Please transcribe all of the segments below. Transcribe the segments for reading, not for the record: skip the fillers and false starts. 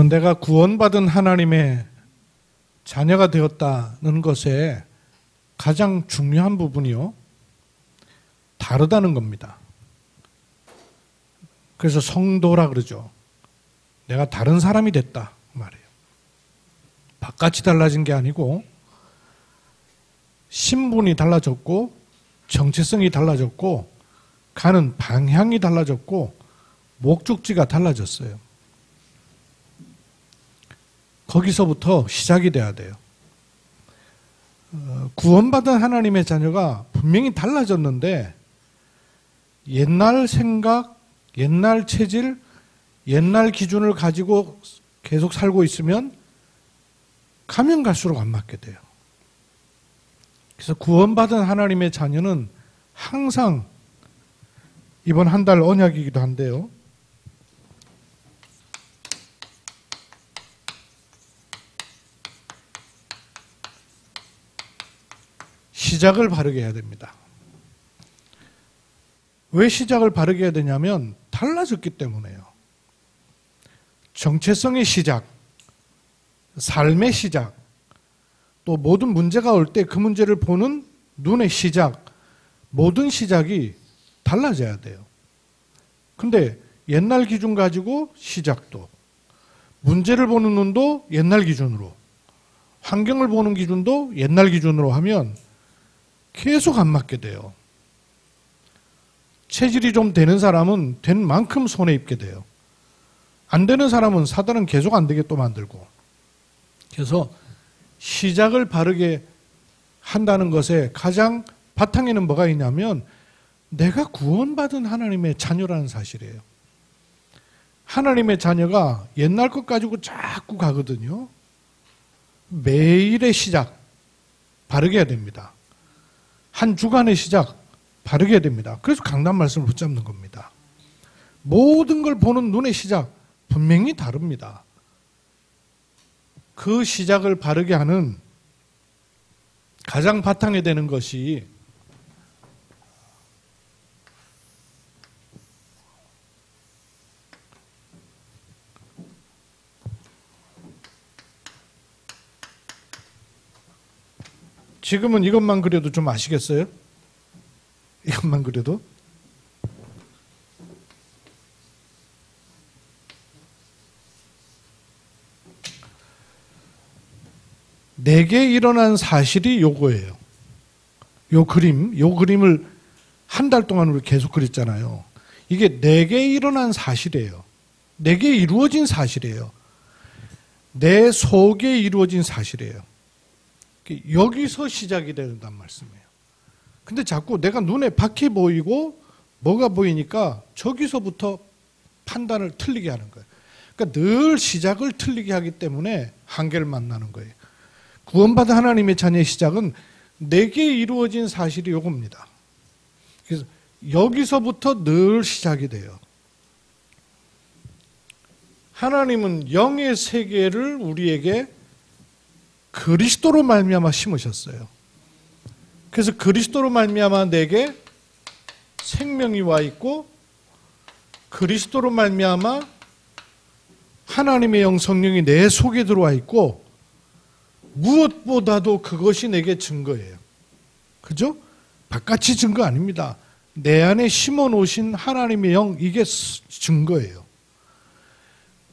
내가 구원받은 하나님의 자녀가 되었다는 것에 가장 중요한 부분이요, 다르다는 겁니다. 그래서 성도라 그러죠. 내가 다른 사람이 됐다 말이에요. 바깥이 달라진 게 아니고 신분이 달라졌고 정체성이 달라졌고 가는 방향이 달라졌고 목적지가 달라졌어요. 거기서부터 시작이 돼야 돼요. 구원받은 하나님의 자녀가 분명히 달라졌는데 옛날 생각, 옛날 체질, 옛날 기준을 가지고 계속 살고 있으면 가면 갈수록 안 맞게 돼요. 그래서 구원받은 하나님의 자녀는 항상, 이번 한 달 언약이기도 한데요, 시작을 바르게 해야 됩니다. 왜 시작을 바르게 해야 되냐면 달라졌기 때문에요. 정체성의 시작, 삶의 시작, 또 모든 문제가 올 때 그 문제를 보는 눈의 시작, 모든 시작이 달라져야 돼요. 근데 옛날 기준 가지고 시작도, 문제를 보는 눈도 옛날 기준으로, 환경을 보는 기준도 옛날 기준으로 하면 계속 안 맞게 돼요. 체질이 좀 되는 사람은 된 만큼 손해 입게 돼요. 안 되는 사람은 사단은 계속 안 되게 또 만들고. 그래서 시작을 바르게 한다는 것에 가장 바탕에는 뭐가 있냐면 내가 구원받은 하나님의 자녀라는 사실이에요. 하나님의 자녀가 옛날 것 가지고 자꾸 가거든요. 매일의 시작 바르게 해야 됩니다. 한 주간의 시작 바르게 해야 됩니다. 그래서 강단 말씀을 붙잡는 겁니다. 모든 걸 보는 눈의 시작 분명히 다릅니다. 그 시작을 바르게 하는 가장 바탕에 되는 것이 지금은 이것만 그려도 좀 아시겠어요? 이것만 그려도? 내게 일어난 사실이 요거예요. 요 그림을 한 달 동안 우리 계속 그렸잖아요. 이게 내게 일어난 사실이에요. 내게 이루어진 사실이에요. 내 속에 이루어진 사실이에요. 여기서 시작이 된단 말씀이에요. 근데 자꾸 내가 눈에 밖이 보이고 뭐가 보이니까 저기서부터 판단을 틀리게 하는 거예요. 그러니까 늘 시작을 틀리게 하기 때문에 한계를 만나는 거예요. 구원받은 하나님의 자녀의 시작은 내게 이루어진 사실이 요겁니다. 그래서 여기서부터 늘 시작이 돼요. 하나님은 영의 세계를 우리에게 그리스도로 말미암아 심으셨어요. 그래서 그리스도로 말미암아 내게 생명이 와 있고 그리스도로 말미암아 하나님의 영 성령이 내 속에 들어와 있고 무엇보다도 그것이 내게 증거예요. 그죠? 바깥이 증거 아닙니다. 내 안에 심어놓으신 하나님의 영, 이게 증거예요.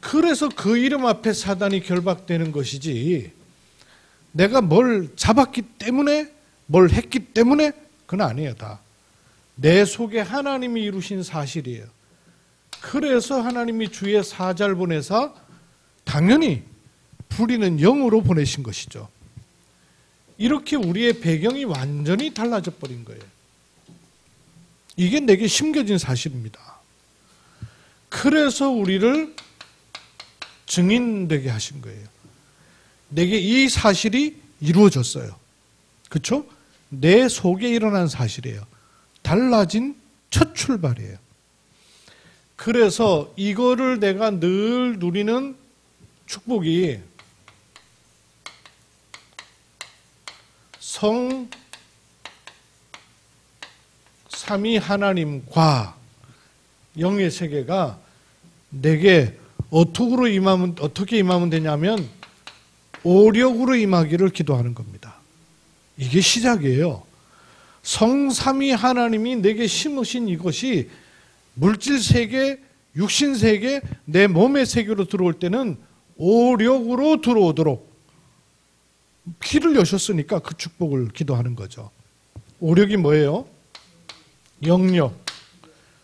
그래서 그 이름 앞에 사단이 결박되는 것이지 내가 뭘 잡았기 때문에 뭘 했기 때문에 그건 아니에요. 다 내 속에 하나님이 이루신 사실이에요. 그래서 하나님이 주의 사자를 보내사 당연히 부리는 영으로 보내신 것이죠. 이렇게 우리의 배경이 완전히 달라져 버린 거예요. 이게 내게 심겨진 사실입니다. 그래서 우리를 증인되게 하신 거예요. 내게 이 사실이 이루어졌어요. 그렇죠? 내 속에 일어난 사실이에요. 달라진 첫 출발이에요. 그래서 이거를 내가 늘 누리는 축복이 성 삼위 하나님과 영의 세계가 내게 어떻게 임하면 되냐면 오력으로 임하기를 기도하는 겁니다. 이게 시작이에요. 성삼위 하나님이 내게 심으신 이것이 물질 세계, 육신 세계, 내 몸의 세계로 들어올 때는 오력으로 들어오도록 길을 여셨으니까 그 축복을 기도하는 거죠. 오력이 뭐예요? 영력.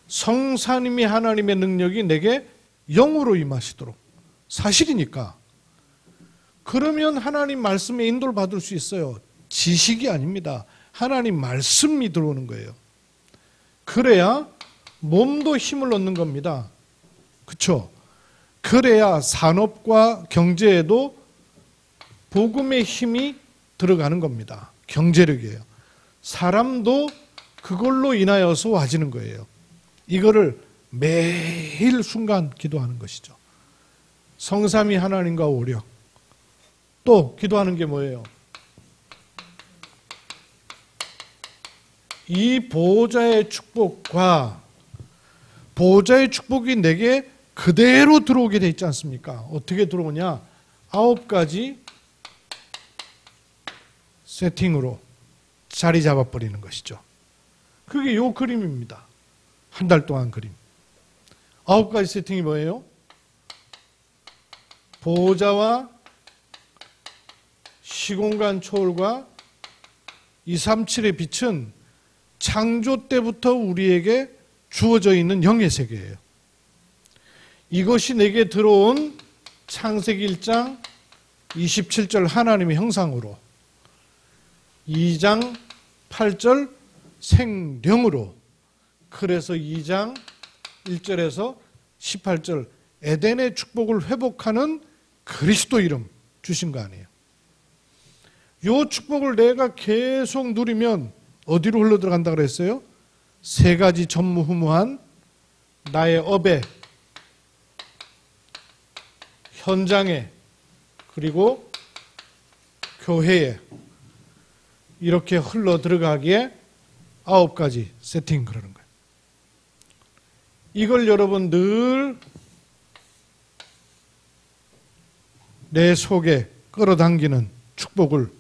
성삼위 하나님의 능력이 내게 영으로 임하시도록. 사실이니까. 그러면 하나님 말씀에 인도를 받을 수 있어요. 지식이 아닙니다. 하나님 말씀이 들어오는 거예요. 그래야 몸도 힘을 얻는 겁니다. 그렇죠? 그래야 산업과 경제에도 복음의 힘이 들어가는 겁니다. 경제력이에요. 사람도 그걸로 인하여서 와지는 거예요. 이거를 매일 순간 기도하는 것이죠. 성삼위 하나님과 오력. 또 기도하는 게 뭐예요? 이 보호자의 축복과 보호자의 축복이 내게 그대로 들어오게 돼 있지 않습니까? 어떻게 들어오냐? 9가지 세팅으로 자리 잡아버리는 것이죠. 그게 요 그림입니다. 한 달 동안 그림. 9가지 세팅이 뭐예요? 보호자와 시공간 초월과 237의 빛은 창조 때부터 우리에게 주어져 있는 영의 세계예요. 이것이 내게 들어온 창세기 1장 27절 하나님의 형상으로, 2장 8절 생령으로, 그래서 2장 1절에서 18절 에덴의 축복을 회복하는 그리스도 이름 주신 거 아니에요. 이 축복을 내가 계속 누리면 어디로 흘러들어간다 그랬어요? 3가지 전무후무한 나의 업에, 현장에, 그리고 교회에 이렇게 흘러들어가기에 9가지 세팅 그러는 거예요. 이걸 여러분 늘 내 속에 끌어당기는 축복을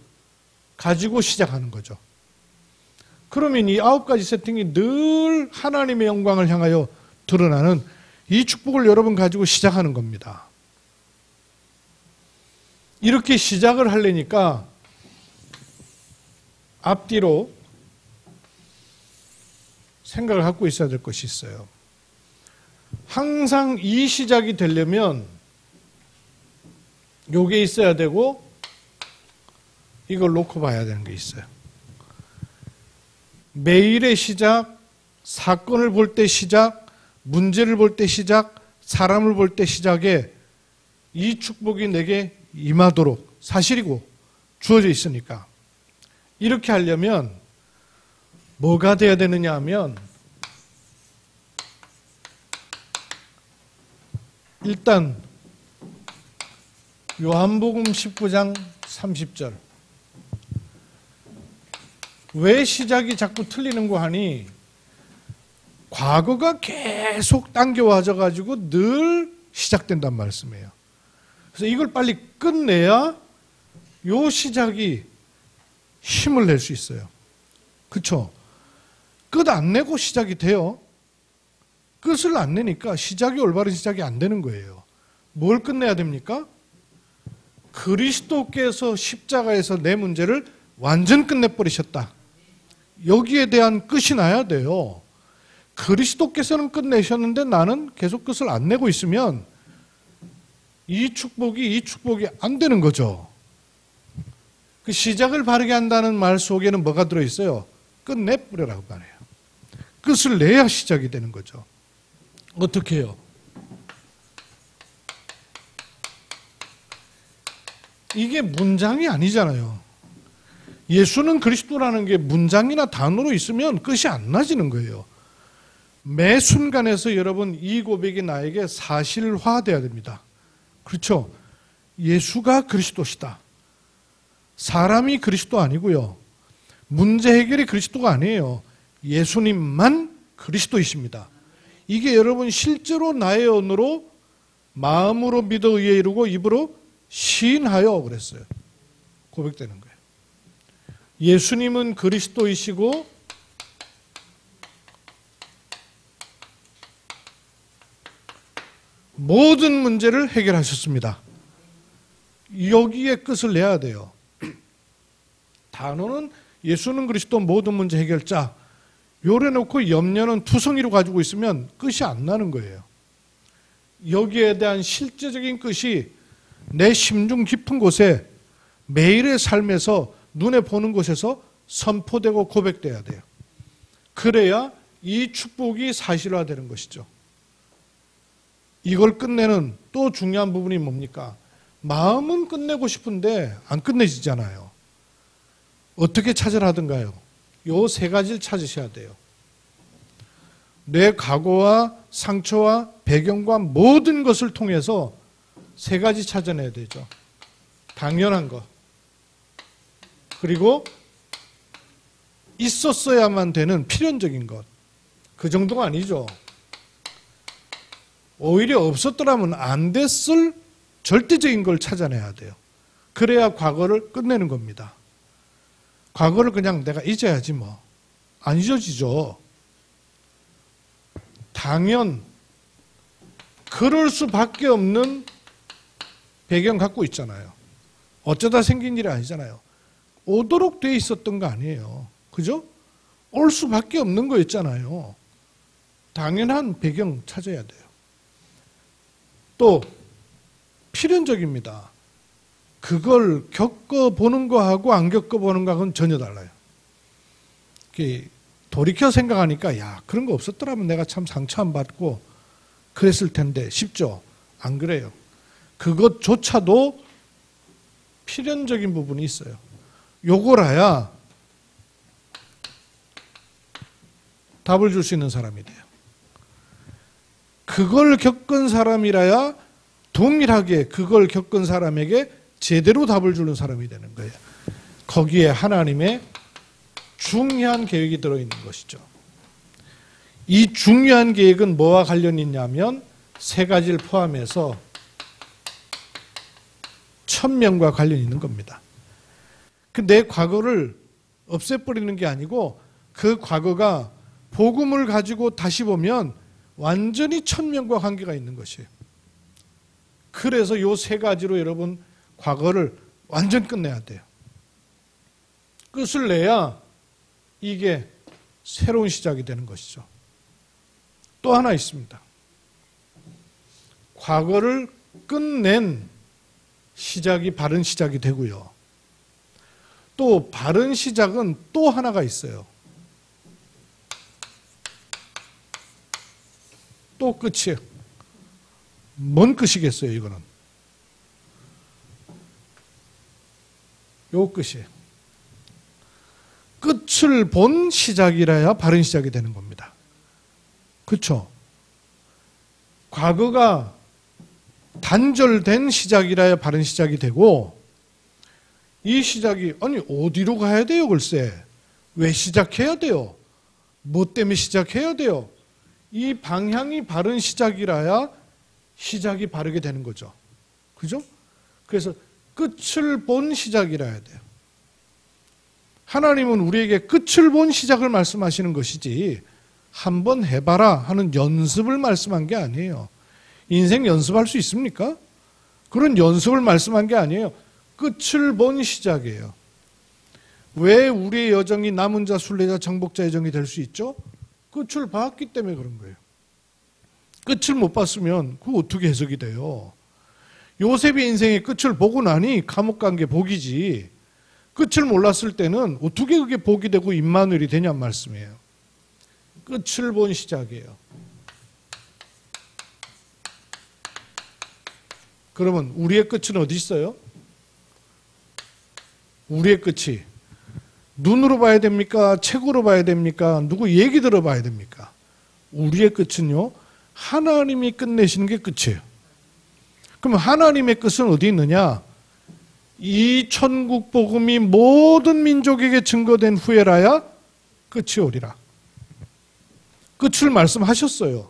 가지고 시작하는 거죠. 그러면 이 9가지 세팅이 늘 하나님의 영광을 향하여 드러나는 이 축복을 여러분 가지고 시작하는 겁니다. 이렇게 시작을 하려니까 앞뒤로 생각을 갖고 있어야 될 것이 있어요. 항상 이 시작이 되려면 요게 있어야 되고 이걸 놓고 봐야 되는 게 있어요. 매일의 시작, 사건을 볼 때 시작, 문제를 볼 때 시작, 사람을 볼 때 시작에 이 축복이 내게 임하도록 사실이고 주어져 있으니까 이렇게 하려면 뭐가 돼야 되느냐 하면 일단 요한복음 19장 30절 왜 시작이 자꾸 틀리는 거 하니 과거가 계속 당겨와져 가지고 늘 시작된단 말씀이에요. 그래서 이걸 빨리 끝내야 요 시작이 힘을 낼 수 있어요. 그렇죠? 끝 안 내고 시작이 돼요. 끝을 안 내니까 시작이 올바른 시작이 안 되는 거예요. 뭘 끝내야 됩니까? 그리스도께서 십자가에서 내 문제를 완전 끝내버리셨다. 여기에 대한 끝이 나야 돼요. 그리스도께서는 끝내셨는데 나는 계속 끝을 안 내고 있으면 이 축복이 안 되는 거죠. 그 시작을 바르게 한다는 말 속에는 뭐가 들어있어요? 끝내버려라고 말해요. 끝을 내야 시작이 되는 거죠. 어떻게 해요? 이게 문장이 아니잖아요. 예수는 그리스도라는 게 문장이나 단어로 있으면 끝이 안 나지는 거예요. 매 순간에서 여러분 이 고백이 나에게 사실화돼야 됩니다. 그렇죠? 예수가 그리스도시다. 사람이 그리스도 아니고요. 문제 해결이 그리스도가 아니에요. 예수님만 그리스도이십니다. 이게 여러분 실제로 나의 언어로 마음으로 믿어 의에 이르고 입으로 시인하여 그랬어요. 고백되는 거예요. 예수님은 그리스도이시고 모든 문제를 해결하셨습니다. 여기에 끝을 내야 돼요. 단어는 예수는 그리스도 모든 문제 해결자 요래 놓고 염려는 투성이로 가지고 있으면 끝이 안 나는 거예요. 여기에 대한 실제적인 끝이 내 심중 깊은 곳에 매일의 삶에서 눈에 보는 곳에서 선포되고 고백돼야 돼요. 그래야 이 축복이 사실화되는 것이죠. 이걸 끝내는 또 중요한 부분이 뭡니까? 마음은 끝내고 싶은데 안 끝내지잖아요. 어떻게 찾으라든가요? 요 세 가지를 찾으셔야 돼요. 내 과거와 상처와 배경과 모든 것을 통해서 세 가지 찾아내야 되죠. 당연한 것. 그리고 있었어야만 되는 필연적인 것. 그 정도가 아니죠. 오히려 없었더라면 안 됐을 절대적인 걸 찾아내야 돼요. 그래야 과거를 끝내는 겁니다. 과거를 그냥 내가 잊어야지 뭐. 안 잊어지죠. 당연 그럴 수밖에 없는 배경 갖고 있잖아요. 어쩌다 생긴 일이 아니잖아요. 오도록 돼 있었던 거 아니에요. 그죠? 올 수밖에 없는 거였잖아요. 당연한 배경 찾아야 돼요. 또 필연적입니다. 그걸 겪어보는 거하고 안 겪어보는 거하고는 전혀 달라요. 돌이켜 생각하니까 야 그런 거 없었더라면 내가 참 상처 안 받고 그랬을 텐데 싶죠? 안 그래요. 그것조차도 필연적인 부분이 있어요. 요거라야 답을 줄 수 있는 사람이 돼요. 그걸 겪은 사람이라야 동일하게 그걸 겪은 사람에게 제대로 답을 주는 사람이 되는 거예요. 거기에 하나님의 중요한 계획이 들어있는 것이죠. 이 중요한 계획은 뭐와 관련이 있냐면 세 가지를 포함해서 천명과 관련이 있는 겁니다. 내 과거를 없애버리는 게 아니고 그 과거가 복음을 가지고 다시 보면 완전히 천명과 관계가 있는 것이에요. 그래서 이 세 가지로 여러분 과거를 완전 끝내야 돼요. 끝을 내야 이게 새로운 시작이 되는 것이죠. 또 하나 있습니다. 과거를 끝낸 시작이 바른 시작이 되고요. 또 바른 시작은 또 하나가 있어요. 또 끝이에요. 뭔 끝이겠어요, 이거는? 요 끝이에요. 끝을 본 시작이라야 바른 시작이 되는 겁니다. 그렇죠? 과거가 단절된 시작이라야 바른 시작이 되고 이 시작이 아니 어디로 가야 돼요 글쎄. 왜 시작해야 돼요? 뭐 때문에 시작해야 돼요? 이 방향이 바른 시작이라야 시작이 바르게 되는 거죠. 그죠? 그래서 끝을 본 시작이라야 돼요. 하나님은 우리에게 끝을 본 시작을 말씀하시는 것이지 한번 해봐라 하는 연습을 말씀한 게 아니에요. 인생 연습할 수 있습니까? 그런 연습을 말씀한 게 아니에요. 끝을 본 시작이에요. 왜 우리의 여정이 남은 자, 순례자, 정복자 여정이 될 수 있죠? 끝을 봤기 때문에 그런 거예요. 끝을 못 봤으면 그거 어떻게 해석이 돼요? 요셉의 인생의 끝을 보고 나니 감옥 간 게 복이지 끝을 몰랐을 때는 어떻게 그게 복이 되고 임마누엘이 되냔 말씀이에요. 끝을 본 시작이에요. 그러면 우리의 끝은 어디 있어요? 우리의 끝이 눈으로 봐야 됩니까? 책으로 봐야 됩니까? 누구 얘기 들어봐야 됩니까? 우리의 끝은요, 하나님이 끝내시는 게 끝이에요. 그럼 하나님의 끝은 어디 있느냐? 이 천국 복음이 모든 민족에게 증거된 후에라야 끝이 오리라. 끝을 말씀하셨어요.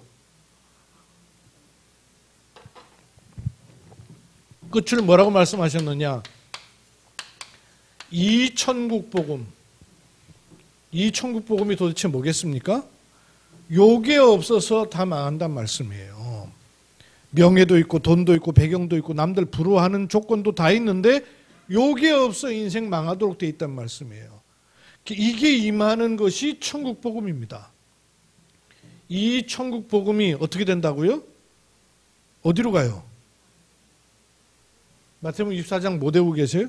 끝을 뭐라고 말씀하셨느냐? 이천국복음. 이천국복음이 도대체 뭐겠습니까? 요게 없어서 다 망한단 말씀이에요. 명예도 있고 돈도 있고 배경도 있고 남들 부러워하는 조건도 다 있는데 요게 없어 인생 망하도록 돼 있단 말씀이에요. 이게 임하는 것이 천국복음입니다. 이 천국복음이 어떻게 된다고요? 어디로 가요? 마태복음 24장 못 외우고 계세요?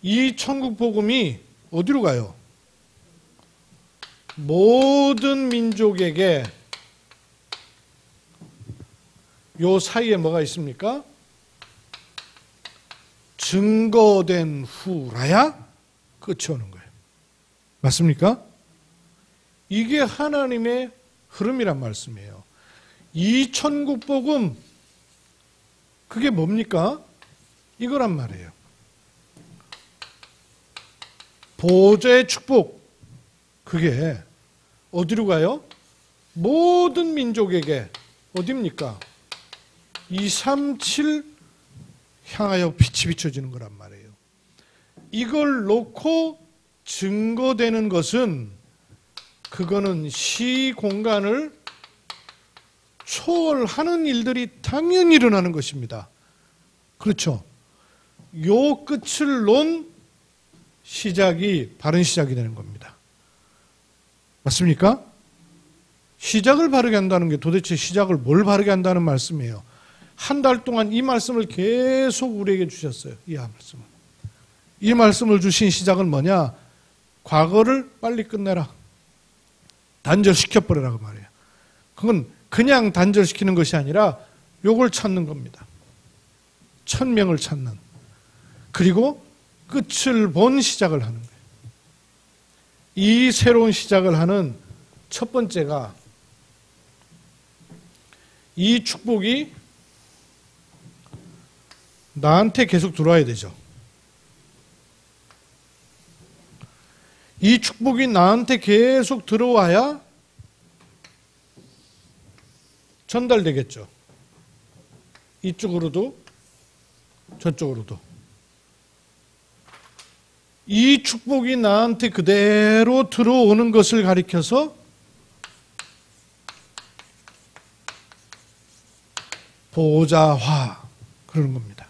이 천국복음이 어디로 가요? 모든 민족에게. 요 사이에 뭐가 있습니까? 증거된 후라야 끝이 오는 거예요. 맞습니까? 이게 하나님의 흐름이란 말씀이에요. 이 천국복음, 그게 뭡니까? 이거란 말이에요. 보좌의 축복, 그게 어디로 가요? 모든 민족에게. 어디입니까? 237 향하여 빛이 비춰지는 거란 말이에요. 이걸 놓고 증거되는 것은, 그거는 시공간을 초월하는 일들이 당연히 일어나는 것입니다. 그렇죠? 요 끝을 놓은 시작이 바른 시작이 되는 겁니다. 맞습니까? 시작을 바르게 한다는 게 도대체 시작을 뭘 바르게 한다는 말씀이에요. 한 달 동안 이 말씀을 계속 우리에게 주셨어요. 이 말씀을. 이 말씀을 주신 시작은 뭐냐? 과거를 빨리 끝내라. 단절시켜버리라고 말이에요. 그건 그냥 단절시키는 것이 아니라 요걸 찾는 겁니다. 천명을 찾는. 그리고 끝을 본 시작을 하는 거예요. 이 새로운 시작을 하는 첫 번째가, 이 축복이 나한테 계속 들어와야 되죠. 이 축복이 나한테 계속 들어와야 전달되겠죠. 이쪽으로도 저쪽으로도. 이 축복이 나한테 그대로 들어오는 것을 가리켜서 보좌화 그러는 겁니다.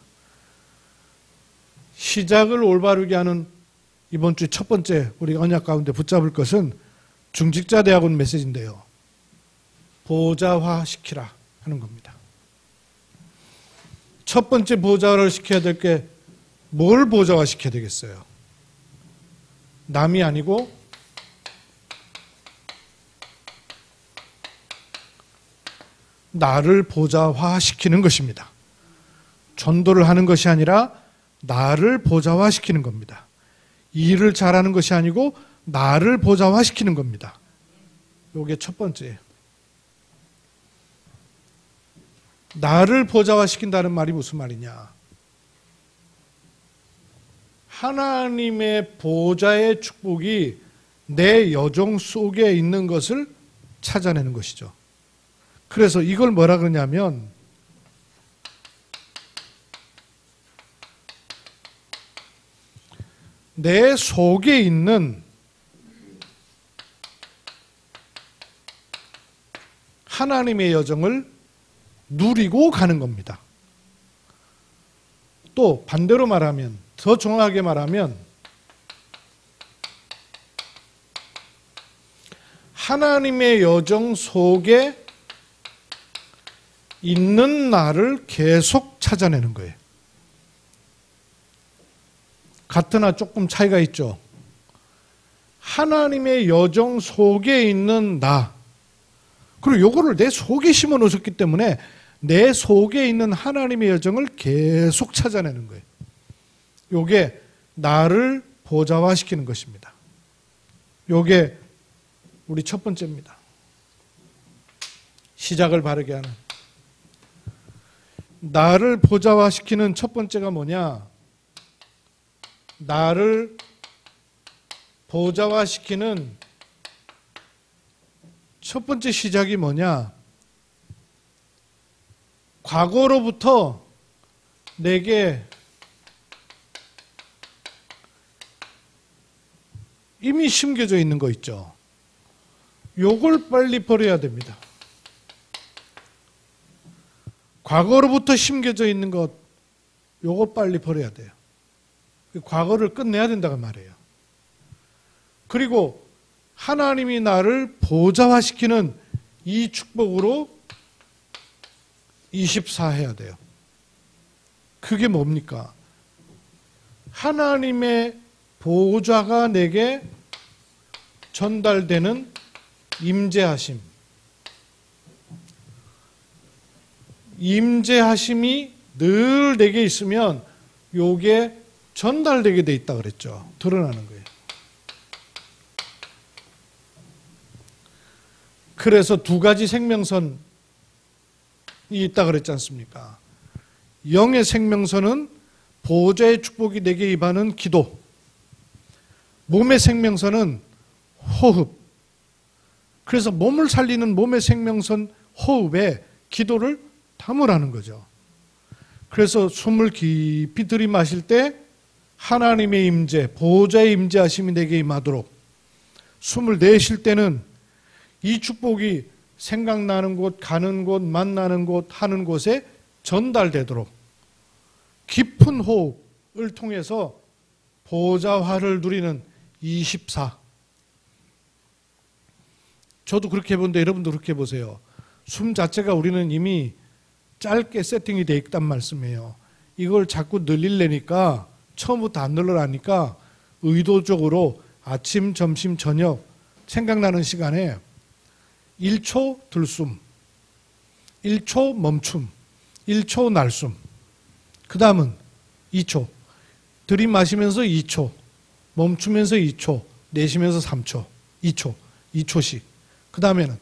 시작을 올바르게 하는 이번 주 첫 번째 우리 언약 가운데 붙잡을 것은 중직자 대학원 메시지인데요. 보좌화 시키라 하는 겁니다. 첫 번째 보좌를 시켜야 될 게 뭘 보좌화 시켜야 되겠어요? 남이 아니고 나를 보좌화 시키는 것입니다. 전도를 하는 것이 아니라 나를 보좌화 시키는 겁니다. 일을 잘하는 것이 아니고 나를 보좌화 시키는 겁니다. 이게 첫 번째예요. 나를 보좌화 시킨다는 말이 무슨 말이냐? 하나님의 보좌의 축복이 내 여정 속에 있는 것을 찾아내는 것이죠. 그래서 이걸 뭐라 그러냐면 내 속에 있는 하나님의 여정을 누리고 가는 겁니다. 또 반대로 말하면, 더 정확하게 말하면 하나님의 여정 속에 있는 나를 계속 찾아내는 거예요. 같으나 조금 차이가 있죠. 하나님의 여정 속에 있는 나, 그리고 요거를 내 속에 심어 놓으셨기 때문에 내 속에 있는 하나님의 여정을 계속 찾아내는 거예요. 요게 나를 보좌화시키는 것입니다. 요게 우리 첫 번째입니다. 시작을 바르게 하는. 나를 보좌화시키는 첫 번째가 뭐냐? 나를 보좌화시키는 첫 번째 시작이 뭐냐? 과거로부터 내게 이미 심겨져 있는 거 있죠. 요걸 빨리 버려야 됩니다. 과거로부터 심겨져 있는 것, 요거 빨리 버려야 돼요. 과거를 끝내야 된다고 말이에요. 그리고 하나님이 나를 보좌화시키는 이 축복으로 24 해야 돼요. 그게 뭡니까? 하나님의 보좌가 내게 전달되는 임재하심. 임재하심이 늘 내게 있으면 요게 전달되게 돼 있다 그랬죠. 드러나는 거예요. 그래서 두 가지 생명선이 있다 그랬지 않습니까? 영의 생명선은 보좌의 축복이 내게 임하는 기도, 몸의 생명선은 호흡. 그래서 몸을 살리는 몸의 생명선 호흡에 기도를 담으라는 거죠. 그래서 숨을 깊이 들이마실 때 하나님의 임재, 보좌의 임재하심이 내게 임하도록, 숨을 내쉴 때는 이 축복이 생각나는 곳, 가는 곳, 만나는 곳, 하는 곳에 전달되도록 깊은 호흡을 통해서 보좌화를 누리는 24. 저도 그렇게 해보는데 여러분도 그렇게 해보세요. 숨 자체가 우리는 이미 짧게 세팅이 돼 있단 말씀이에요. 이걸 자꾸 늘리려니까 처음부터 안 늘어나니까 의도적으로 아침, 점심, 저녁 생각나는 시간에 1초 들숨, 1초 멈춤, 1초 날숨, 그 다음은 2초, 들이마시면서 2초, 멈추면서 2초, 내쉬면서 3초, 2초, 2초씩, 그 다음에는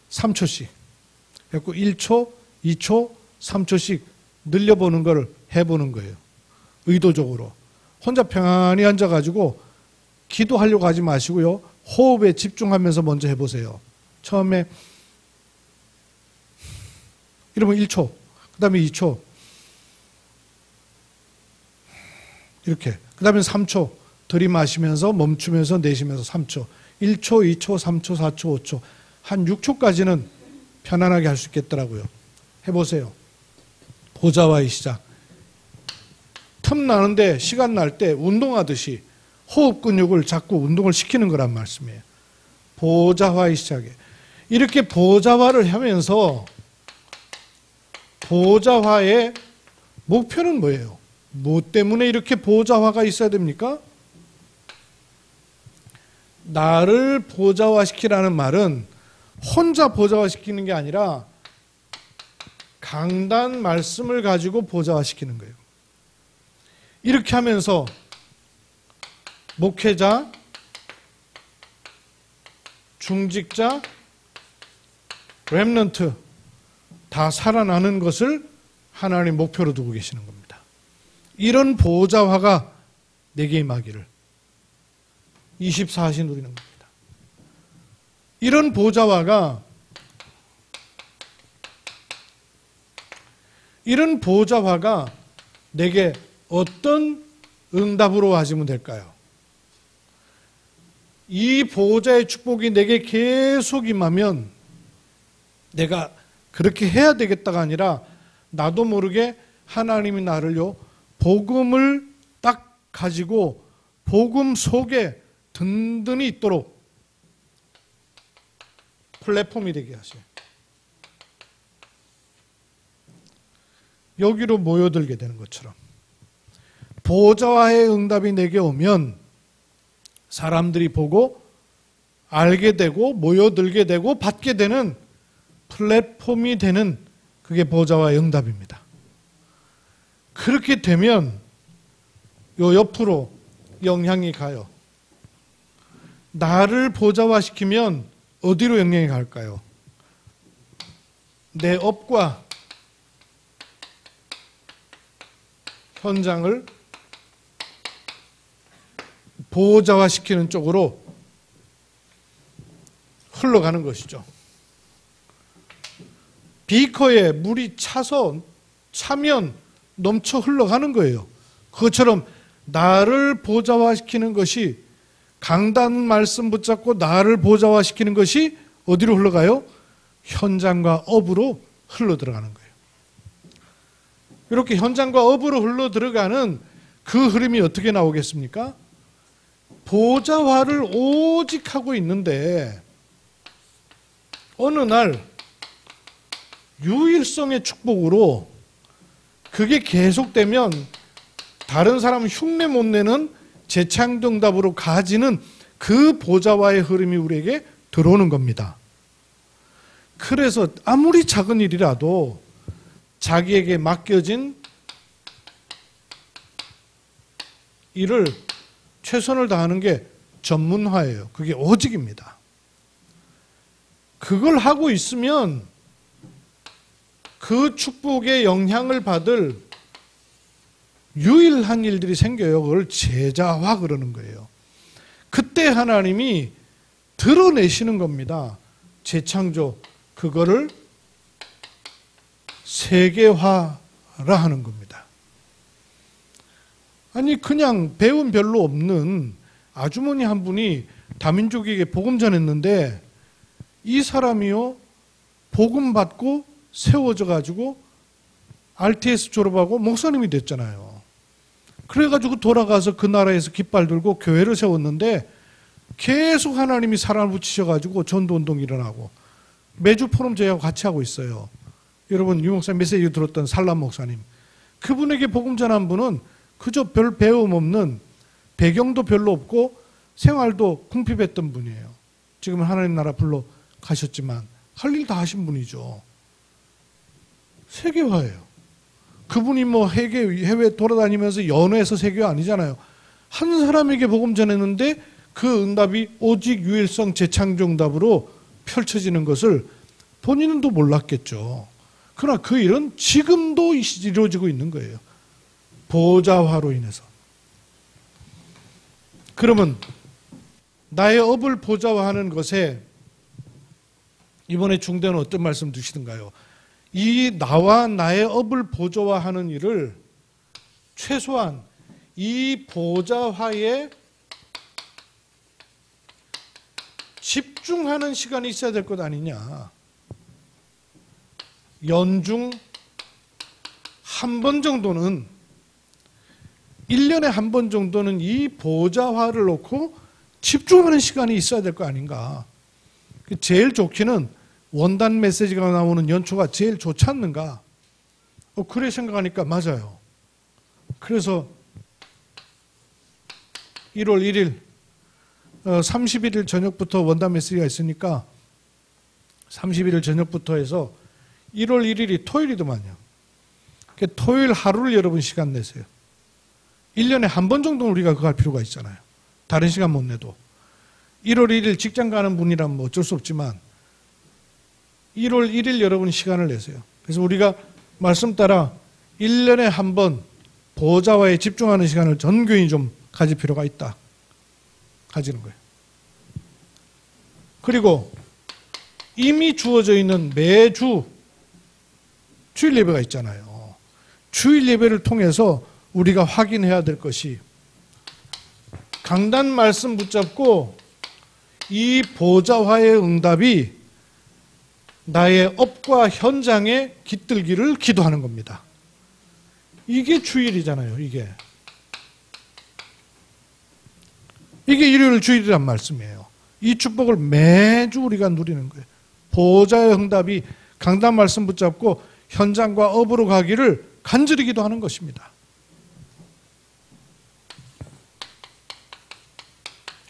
3초씩, 그래서 1초, 2초, 3초씩 늘려보는 걸 해보는 거예요. 의도적으로. 혼자 평안히 앉아가지고 기도하려고 하지 마시고요. 호흡에 집중하면서 먼저 해보세요. 처음에 이러면 1초, 그 다음에 2초, 이렇게, 그 다음에 3초, 들이마시면서 멈추면서 내쉬면서 3초, 1초, 2초, 3초, 4초, 5초, 한 6초까지는 편안하게 할 수 있겠더라고요. 해보세요. 보좌와의 시작. 틈 나는데 시간 날 때 운동하듯이 호흡 근육을 자꾸 운동을 시키는 거란 말씀이에요. 보좌와의 시작에. 이렇게 보좌화를 하면서 보좌화의 목표는 뭐예요? 뭐 때문에 이렇게 보좌화가 있어야 됩니까? 나를 보좌화시키라는 말은 혼자 보좌화시키는 게 아니라 강단 말씀을 가지고 보좌화시키는 거예요. 이렇게 하면서 목회자, 중직자, 렘넌트 다 살아나는 것을 하나님 목표로 두고 계시는 겁니다. 이런 보좌화가 내게 임하기를 24시 누리는 겁니다. 이런 보좌화가 내게 어떤 응답으로 와지면 될까요? 이 보좌의 축복이 내게 계속 임하면 내가 그렇게 해야 되겠다가 아니라 나도 모르게 하나님이 나를요 복음을 딱 가지고 복음 속에 든든히 있도록 플랫폼이 되게 하세요. 여기로 모여들게 되는 것처럼 보좌와의 응답이 내게 오면 사람들이 보고 알게 되고 모여들게 되고 받게 되는 플랫폼이 되는 그게 보좌와의 응답입니다. 그렇게 되면 요 옆으로 영향이 가요. 나를 보좌화시키면 어디로 영향이 갈까요? 내 업과 현장을 보좌화시키는 쪽으로 흘러가는 것이죠. 비커에 물이 차면 넘쳐 흘러가는 거예요. 그것처럼 나를 보좌화시키는 것이, 강단 말씀 붙잡고 나를 보좌화시키는 것이 어디로 흘러가요? 현장과 업으로 흘러 들어가는 거예요. 이렇게 현장과 업으로 흘러 들어가는 그 흐름이 어떻게 나오겠습니까? 보좌화를 오직 하고 있는데 어느 날 유일성의 축복으로 그게 계속되면 다른 사람 흉내 못 내는 재창정답으로 가지는 그 보좌화의 흐름이 우리에게 들어오는 겁니다. 그래서 아무리 작은 일이라도 자기에게 맡겨진 일을 최선을 다하는 게 전문화예요. 그게 오직입니다. 그걸 하고 있으면 그 축복의 영향을 받을 유일한 일들이 생겨요. 그걸 제자화 그러는 거예요. 그때 하나님이 드러내시는 겁니다. 재창조, 그거를 세계화라 하는 겁니다. 아니 그냥 배운 별로 없는 아주머니 한 분이 다민족에게 복음 전했는데 이 사람이요 복음 받고 세워져 가지고 RTS 졸업하고 목사님이 됐잖아요. 그래가지고 돌아가서 그 나라에서 깃발 들고 교회를 세웠는데 계속 하나님이 사람을 붙이셔가지고 전도운동이 일어나고 매주 포럼 저희하고 같이 하고 있어요. 여러분 유 목사님 메시지 들었던 살람 목사님, 그분에게 복음 전한 분은 그저 별 배움 없는, 배경도 별로 없고 생활도 궁핍했던 분이에요. 지금은 하나님 나라 불러 가셨지만 할 일 다 하신 분이죠. 세계화예요. 그분이 뭐 해외 돌아다니면서 연회해서 세계화 아니잖아요. 한 사람에게 복음 전했는데 그 응답이 오직 유일성 재창정답으로 펼쳐지는 것을 본인은 또 몰랐겠죠. 그러나 그 일은 지금도 이루어지고 있는 거예요. 보좌화로 인해서. 그러면 나의 업을 보좌화하는 것에 이번에 중대는 어떤 말씀 주시던가요? 이 나와 나의 업을 보좌화하는 일을 최소한 이 보좌화에 집중하는 시간이 있어야 될 것 아니냐. 연중 한 번 정도는, 1년에 한 번 정도는 이 보좌화를 놓고 집중하는 시간이 있어야 될 거 아닌가. 제일 좋기는 원단 메시지가 나오는 연초가 제일 좋지 않는가. 그래 생각하니까 맞아요. 그래서 1월 1일 31일 저녁부터 원단 메시지가 있으니까 31일 저녁부터 해서 1월 1일이 토요일이더만요. 토요일 하루를 여러분 시간 내세요. 1년에 한 번 정도는 우리가 그거 할 필요가 있잖아요. 다른 시간 못 내도. 1월 1일 직장 가는 분이라면 뭐 어쩔 수 없지만 1월 1일 여러분 시간을 내세요. 그래서 우리가 말씀 따라 1년에 한 번 보좌화에 집중하는 시간을 전 교인이 좀 가질 필요가 있다. 가지는 거예요. 그리고 이미 주어져 있는 매주 주일 예배가 있잖아요. 주일 예배를 통해서 우리가 확인해야 될 것이, 강단 말씀 붙잡고 이 보좌화의 응답이 나의 업과 현장에 깃들기를 기도하는 겁니다. 이게 주일이잖아요. 이게 일요일 주일이란 말씀이에요. 이 축복을 매주 우리가 누리는 거예요. 보좌의 응답이 강단 말씀 붙잡고 현장과 업으로 가기를 간절히 기도하는 것입니다.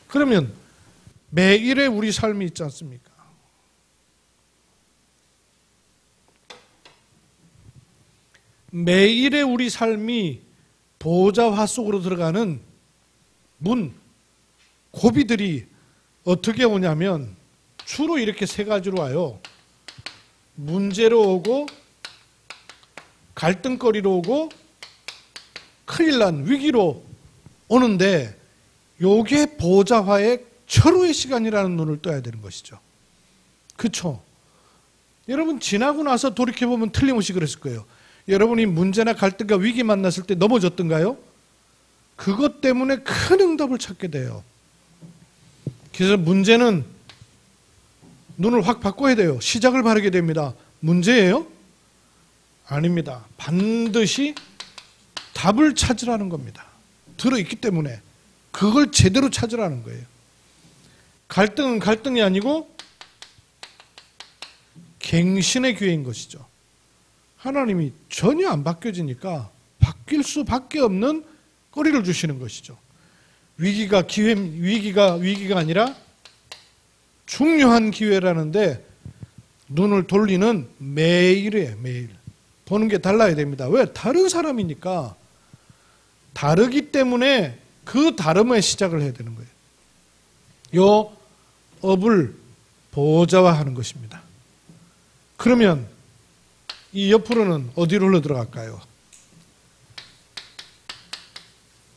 그러면 매일의 우리 삶이 있지 않습니까? 매일의 우리 삶이 보좌화 속으로 들어가는 문, 고비들이 어떻게 오냐면 주로 이렇게 세 가지로 와요. 문제로 오고, 갈등거리로 오고, 큰일 난 위기로 오는데, 요게 보좌화의 철호의 시간이라는 눈을 떠야 되는 것이죠. 그렇죠? 여러분 지나고 나서 돌이켜보면 틀림없이 그랬을 거예요. 여러분이 문제나 갈등과 위기 만났을 때 넘어졌던가요? 그것 때문에 큰 응답을 찾게 돼요. 그래서 문제는 눈을 확 바꿔야 돼요. 시작을 바르게 됩니다. 문제예요? 아닙니다. 반드시 답을 찾으라는 겁니다. 들어있기 때문에 그걸 제대로 찾으라는 거예요. 갈등은 갈등이 아니고 갱신의 기회인 것이죠. 하나님이 전혀 안 바뀌어지니까 바뀔 수밖에 없는 거리를 주시는 것이죠. 위기가 아니라 중요한 기회라는데 눈을 돌리는 매일이에요. 매일 보는 게 달라야 됩니다. 왜? 다른 사람이니까. 다르기 때문에 그 다름의 시작을 해야 되는 거예요. 요 업을 보좌화하는 것입니다. 그러면 이 옆으로는 어디로 흘러 들어갈까요?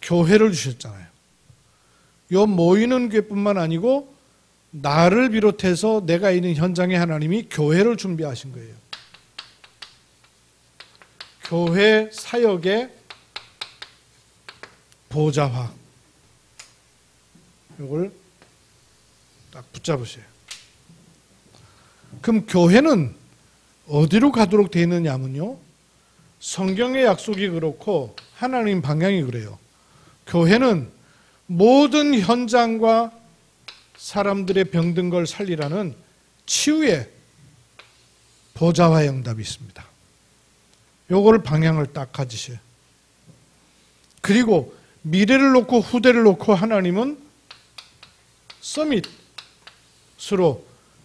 교회를 주셨잖아요. 요 모이는 교회뿐만 아니고 나를 비롯해서 내가 있는 현장에 하나님이 교회를 준비하신 거예요. 교회 사역의 보좌화. 이걸 딱 붙잡으세요. 그럼 교회는 어디로 가도록 되어 있느냐면요. 성경의 약속이 그렇고 하나님 방향이 그래요. 교회는 모든 현장과 사람들의 병든 걸 살리라는 치유의 보좌화의 응답이 있습니다. 요걸 방향을 딱 가지셔요. 그리고 미래를 놓고 후대를 놓고 하나님은 서밋으로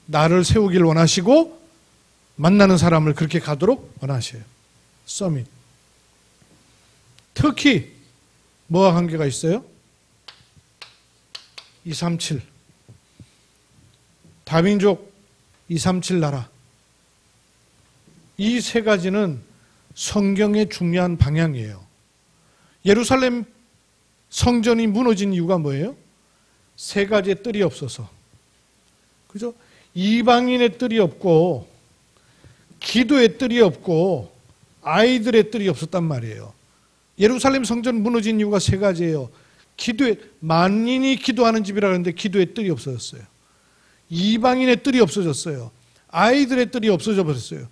나를 세우길 원하시고 만나는 사람을 그렇게 가도록 원하셔요. 서밋. 특히 뭐와 관계가 있어요? 237. 다민족 237 나라. 이 세 가지는 성경의 중요한 방향이에요. 예루살렘 성전이 무너진 이유가 뭐예요? 세 가지의 뜰이 없어서. 그죠? 이방인의 뜰이 없고 기도의 뜰이 없고 아이들의 뜰이 없었단 말이에요. 예루살렘 성전 무너진 이유가 세 가지예요. 만인이 기도하는 집이라 그러는데 기도의 뜰이 없어졌어요. 이방인의 뜰이 없어졌어요. 아이들의 뜰이 없어져 버렸어요.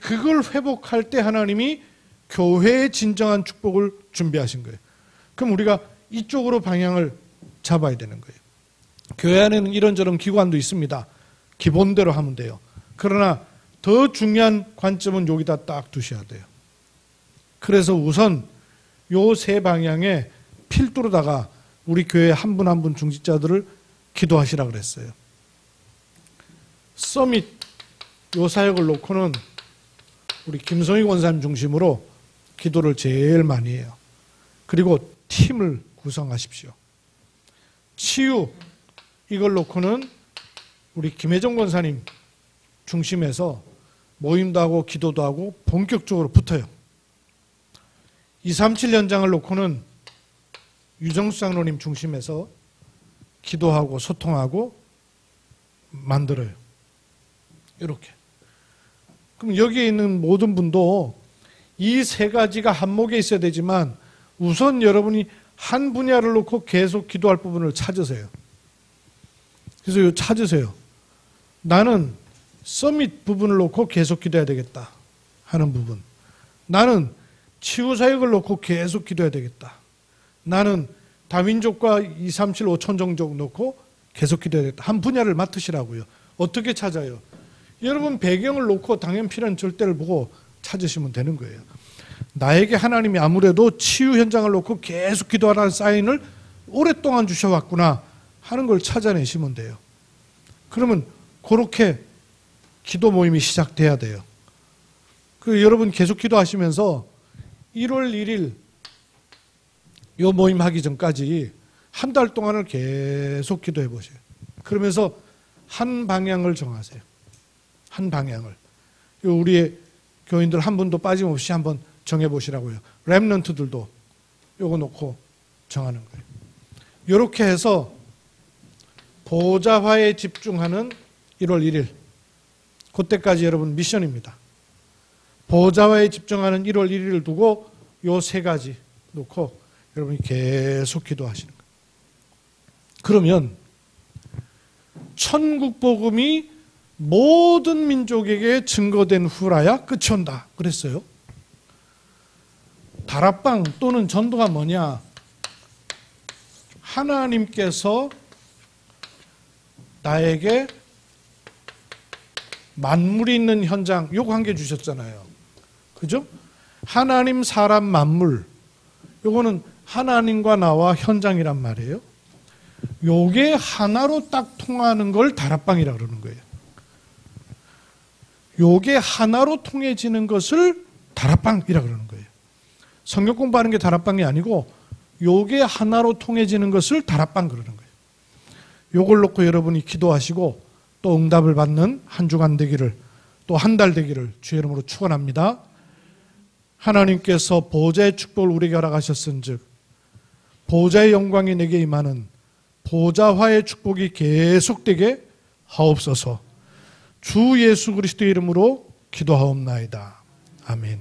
그걸 회복할 때 하나님이 교회의 진정한 축복을 준비하신 거예요. 그럼 우리가 이쪽으로 방향을 잡아야 되는 거예요. 교회 안에는 이런저런 기관도 있습니다. 기본대로 하면 돼요. 그러나 더 중요한 관점은 여기다 딱 두셔야 돼요. 그래서 우선 요 세 방향에 필두로다가 우리 교회 한 분 한 분 중직자들을 기도하시라 그랬어요. 서밋 요 사역을 놓고는 우리 김성희 권사님 중심으로 기도를 제일 많이 해요. 그리고 팀을 구성하십시오. 치유 이걸 놓고는 우리 김혜정 권사님 중심에서 모임도 하고 기도도 하고 본격적으로 붙어요. 237 현장을 놓고는 유정수 장로님 중심에서 기도하고 소통하고 만들어요. 이렇게. 그럼 여기에 있는 모든 분도 이 세 가지가 한목에 있어야 되지만 우선 여러분이 한 분야를 놓고 계속 기도할 부분을 찾으세요. 그래서 찾으세요. 나는 서밋 부분을 놓고 계속 기도해야 되겠다 하는 부분. 나는 치유사역을 놓고 계속 기도해야 되겠다. 나는 다민족과 237, 5천종족 놓고 계속 기도해야 되겠다. 한 분야를 맡으시라고요. 어떻게 찾아요? 여러분 배경을 놓고 당연 필요한 절대를 보고 찾으시면 되는 거예요. 나에게 하나님이 아무래도 치유 현장을 놓고 계속 기도하라는 사인을 오랫동안 주셔왔구나 하는 걸 찾아내시면 돼요. 그러면 그렇게 기도 모임이 시작돼야 돼요. 여러분 계속 기도하시면서 1월 1일 요 모임 하기 전까지 한 달 동안을 계속 기도해 보세요. 그러면서 한 방향을 정하세요. 한 방향을. 우리의 교인들 한 분도 빠짐없이 한번 정해보시라고요. 렘넌트들도 요거 놓고 정하는 거예요. 이렇게 해서 보좌화에 집중하는 1월 1일. 그때까지 여러분 미션입니다. 보좌화에 집중하는 1월 1일을 두고 요 세 가지 놓고 여러분이 계속 기도하시는 거예요. 그러면 천국 복음이 모든 민족에게 증거된 후라야 끝이 온다 그랬어요. 다락방 또는 전도가 뭐냐? 하나님께서 나에게 만물이 있는 현장, 요거 한 개 주셨잖아요. 그죠? 하나님, 사람, 만물. 요거는 하나님과 나와 현장이란 말이에요. 요게 하나로 딱 통하는 걸 다락방이라 그러는 거예요. 요게 하나로 통해지는 것을 다락방이라 그러는 거예요. 성경 공부하는 게 다락방이 아니고 요게 하나로 통해지는 것을 다락방 그러는 거예요. 요걸 놓고 여러분이 기도하시고 또 응답을 받는 한 주간 되기를, 또 한 달 되기를 주의 이름으로 축원합니다. 하나님께서 보좌의 축복을 우리에게 허락하셨은즉 보좌의 영광이 내게 임하는 보좌화의 축복이 계속되게 하옵소서. 주 예수 그리스도의 이름으로 기도하옵나이다. 아멘.